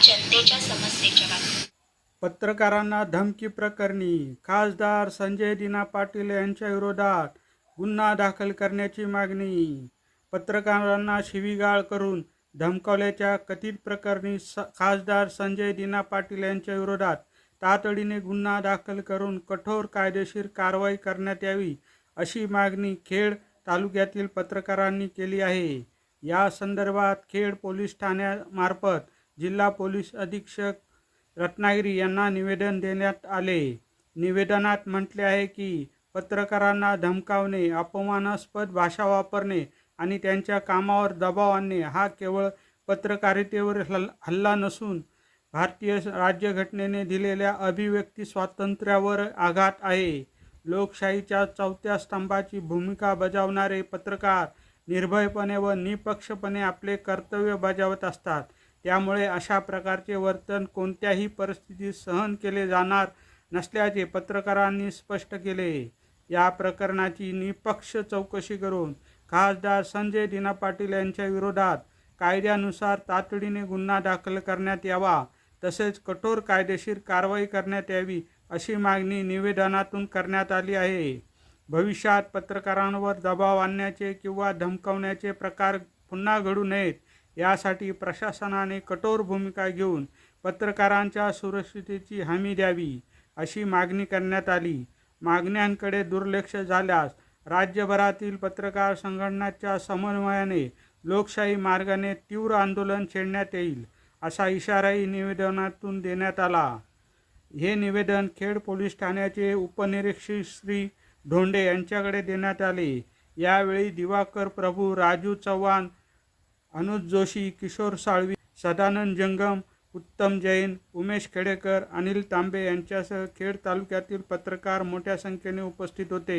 जनतेच्या समस्येच्या बातम्या. पत्रकारांना धमकी प्रकरणी खासदार संजय दिना पाटील यांच्या विरोधात गुन्हा दाखल करण्याची मागणी. पत्रकारांना शिवीगाळ करून धमकावल्याच्या कथित प्रकरणी खासदार संजय दिना पाटील यांच्या विरोधात तातडीने गुन्हा दाखल करून कठोर कायदेशीर कारवाई करण्यात यावी अशी मागणी खेड तालुक्यातील पत्रकारांनी केली आहे. या संदर्भात खेड पोलीस ठाण्यामार्फत जिल्हा पोलीस अधीक्षक रत्नागिरी यांना निवेदन देण्यात आले. निवेदनात म्हटले आहे की पत्रकारांना धमकावणे, अपमानास्पद भाषा वापरणे आणि त्यांच्या कामावर दबाव आणणे हा केवळ पत्रकारितेवर हल्ला नसून भारतीय राज्यघटनेने दिलेल्या अभिव्यक्ती स्वातंत्र्यावर आघात आहे. लोकशाहीच्या चौथ्या स्तंभाची भूमिका बजावणारे पत्रकार निर्भयपणे व निपक्षपणे आपले कर्तव्य बजावत असतात. त्यामुळे अशा प्रकारचे वर्तन कोणत्याही परिस्थितीत सहन केले जाणार नसल्याचे पत्रकारांनी स्पष्ट केले. या प्रकरणाची निष्पक्ष चौकशी करून खासदार संजय दिना पाटील यांच्या विरोधात कायद्यानुसार तातडीने गुन्हा दाखल करण्यात यावा, तसेच कठोर कायदेशीर कारवाई करण्यात यावी अशी मागणी निवेदनातून करण्यात आली आहे. भविष्यात पत्रकारांवर दबाव आणण्याचे किंवा धमकावण्याचे प्रकार पुन्हा घडू नयेत यासाठी प्रशासनाने कठोर भूमिका घेऊन पत्रकारांच्या सुरक्षिततेची हमी द्यावी अशी मागणी करण्यात आली. मागण्यांकडे दुर्लक्ष झाल्यास राज्यभरातील पत्रकार संघटनांच्या समन्वयाने लोकशाही मार्गाने तीव्र आंदोलन छेडण्यात येईल असा इशाराही निवेदनातून देण्यात आला. हे निवेदन खेड पोलीस ठाण्याचे उपनिरीक्षक श्री धोंडे यांच्याकडे देण्यात आले. यावेळी दिवाकर प्रभू, राजू चव्हाण, अनुज जोशी, किशोर साळवी, सदानंद जंगम, उत्तम जैन, उमेश खेडेकर, अनिल तांबे यांच्यासह खेड तालुक्यातील पत्रकार मोठ्या संख्येने उपस्थित होते.